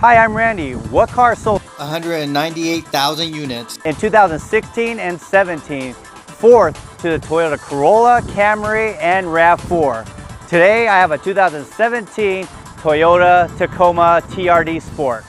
Hi, I'm Randy. What car sold 198,000 units in 2016 and 17? Fourth to the Toyota Corolla, Camry, and RAV4. Today I have a 2017 Toyota Tacoma TRD Sport.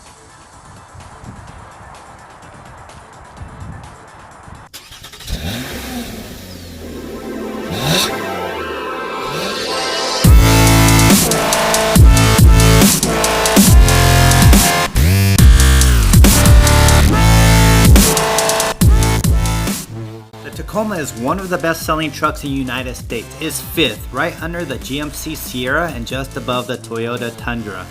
The Tacoma is one of the best-selling trucks in the United States. It's fifth, right under the GMC Sierra and just above the Toyota Tundra.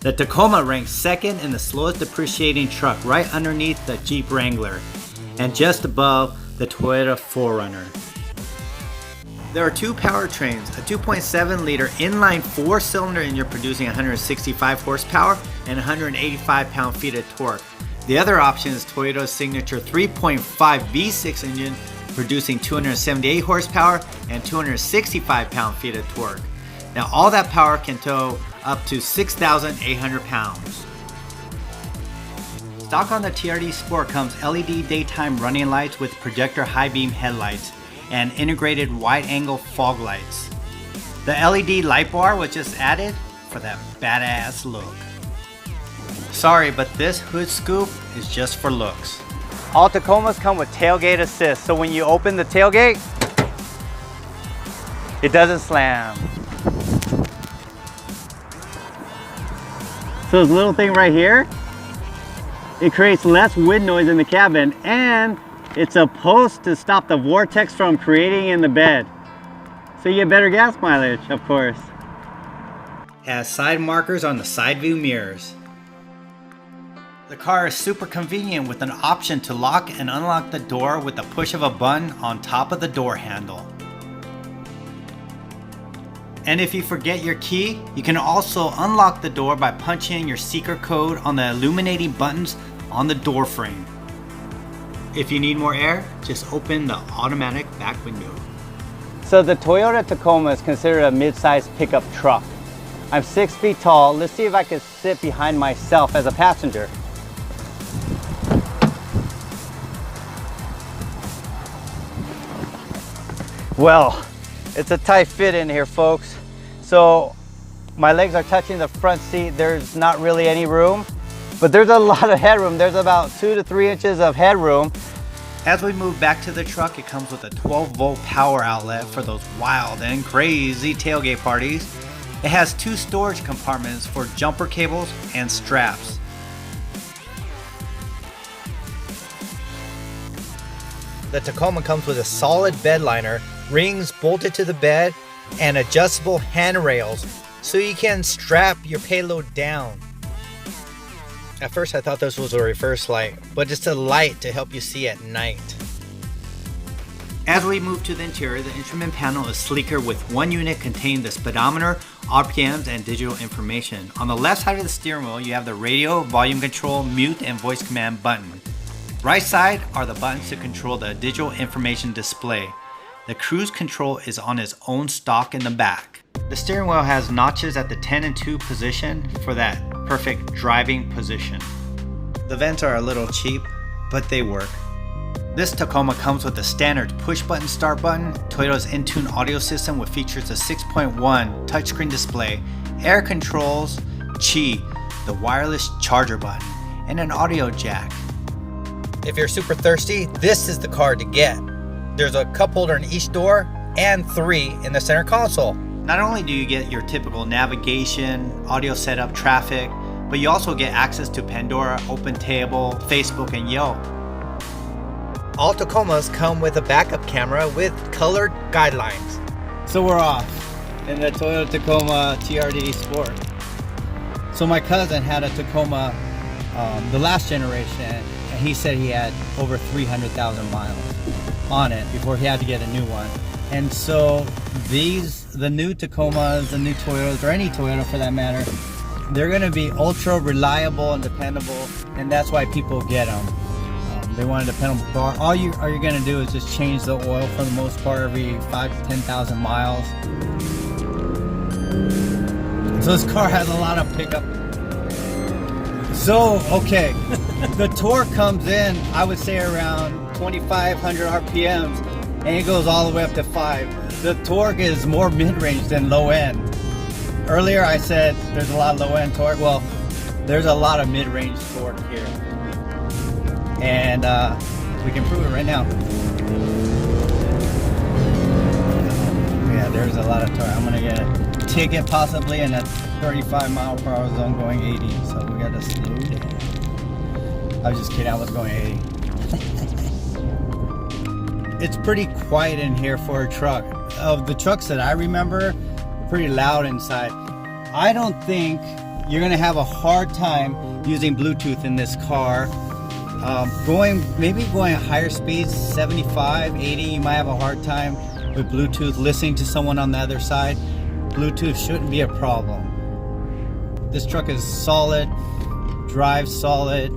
The Tacoma ranks second in the slowest depreciating truck, right underneath the Jeep Wrangler and just above the Toyota 4Runner. There are two powertrains, a 2.7-liter inline 4-cylinder engine producing 165 horsepower and 185 pound-feet of torque. The other option is Toyota's signature 3.5 V6 engine producing 278 horsepower and 265 pound-feet of torque. Now all that power can tow up to 6,800 pounds. Stock on the TRD Sport comes LED daytime running lights with projector high beam headlights and integrated wide-angle fog lights. The LED light bar was just added for that badass look. Sorry, but this hood scoop is just for looks. All Tacomas come with tailgate assist, so when you open the tailgate, it doesn't slam. So this little thing right here, it creates less wind noise in the cabin, and it's supposed to stop the vortex from creating in the bed. So you get better gas mileage, of course. Has side markers on the side view mirrors. The car is super convenient with an option to lock and unlock the door with the push of a button on top of the door handle. And if you forget your key, you can also unlock the door by punching in your secret code on the illuminating buttons on the door frame. If you need more air, just open the automatic back window. So the Toyota Tacoma is considered a mid-sized pickup truck. I'm 6 feet tall. Let's see if I can sit behind myself as a passenger. Well, it's a tight fit in here, folks. So my legs are touching the front seat. There's not really any room, but there's a lot of headroom. There's about 2 to 3 inches of headroom. As we move back to the truck, it comes with a 12-volt power outlet for those wild and crazy tailgate parties. It has 2 storage compartments for jumper cables and straps. The Tacoma comes with a solid bed liner, rings bolted to the bed, and adjustable handrails so you can strap your payload down. At first I thought this was a reverse light, but it's a light to help you see at night. As we move to the interior, the instrument panel is sleeker with one unit containing the speedometer, RPMs, and digital information. On the left side of the steering wheel, you have the radio, volume control, mute, and voice command button. Right side are the buttons to control the digital information display. The cruise control is on its own stalk in the back. The steering wheel has notches at the 10 and 2 position for that perfect driving position. The vents are a little cheap, but they work. This Tacoma comes with a standard push-button start button, Toyota's Intune audio system with features a 6.1 touchscreen display, air controls, Qi, the wireless charger button, and an audio jack. If you're super thirsty, this is the car to get. There's a cup holder in each door and 3 in the center console. Not only do you get your typical navigation, audio setup, traffic, but you also get access to Pandora, OpenTable, Facebook, and Yelp. All Tacomas come with a backup camera with colored guidelines. So we're off in the Toyota Tacoma TRD Sport. So my cousin had a Tacoma, the last generation, and he said he had over 300,000 miles on it before he had to get a new one. And so the new Tacomas, the new Toyotas, or any Toyota for that matter, they're going to be ultra reliable and dependable, and that's why people get them. They want a dependable car. All you're going to do is just change the oil for the most part every 5,000 to 10,000 miles. So this car has a lot of pickup. So, okay, the torque comes in, I would say around 2,500 RPMs, and it goes all the way up to 5. The torque is more mid-range than low-end. Earlier I said there's a lot of low-end torque. Well, there's a lot of mid-range torque here. And we can prove it right now. Yeah, there's a lot of torque. I'm gonna get a ticket possibly in a 35 mile per hour zone going 80, so we gotta slow down. I was just kidding, I was going 80. It's pretty quiet in here for a truck. Of the trucks that I remember, pretty loud inside. I don't think you're gonna have a hard time using Bluetooth in this car. Maybe going at higher speeds, 75, 80, you might have a hard time with Bluetooth, listening to someone on the other side. Bluetooth shouldn't be a problem. This truck is solid, drives solid,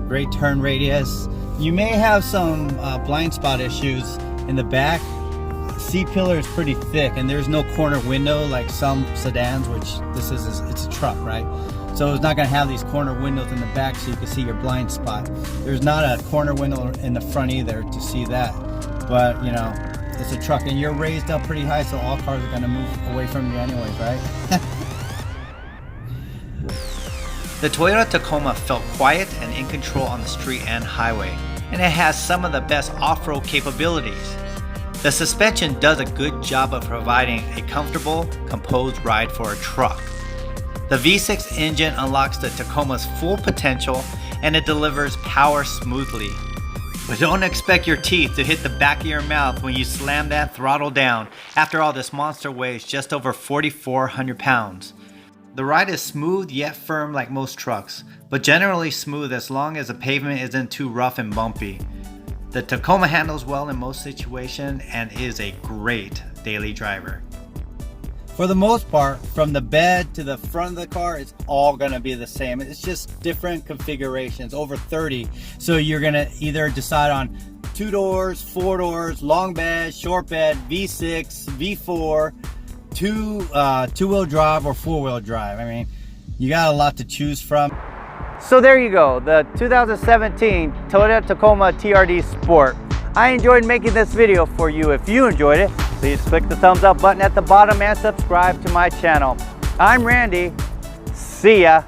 great turn radius. You may have some blind spot issues in the back. C-pillar is pretty thick and there's no corner window like some sedans, which this is, it's a truck, right? So it's not gonna have these corner windows in the back so you can see your blind spot. There's not a corner window in the front either to see that. But you know, it's a truck and you're raised up pretty high, so all cars are gonna move away from you anyways, right? The Toyota Tacoma felt quiet and in control on the street and highway, and it has some of the best off-road capabilities. The suspension does a good job of providing a comfortable, composed ride for a truck. The V6 engine unlocks the Tacoma's full potential and it delivers power smoothly. But don't expect your teeth to hit the back of your mouth when you slam that throttle down. After all, this monster weighs just over 4,400 pounds. The ride is smooth yet firm like most trucks, but generally smooth as long as the pavement isn't too rough and bumpy. The Tacoma handles well in most situations and is a great daily driver. For the most part, from the bed to the front of the car, it's all gonna be the same. It's just different configurations, over 30. So you're gonna either decide on 2 doors, 4 doors, long bed, short bed, V6, V4, two-wheel drive or 4-wheel drive. I mean, you got a lot to choose from. So there you go, the 2017 Toyota Tacoma TRD Sport. I enjoyed making this video for you. If you enjoyed it, please click the thumbs up button at the bottom and subscribe to my channel. I'm Randy. See ya.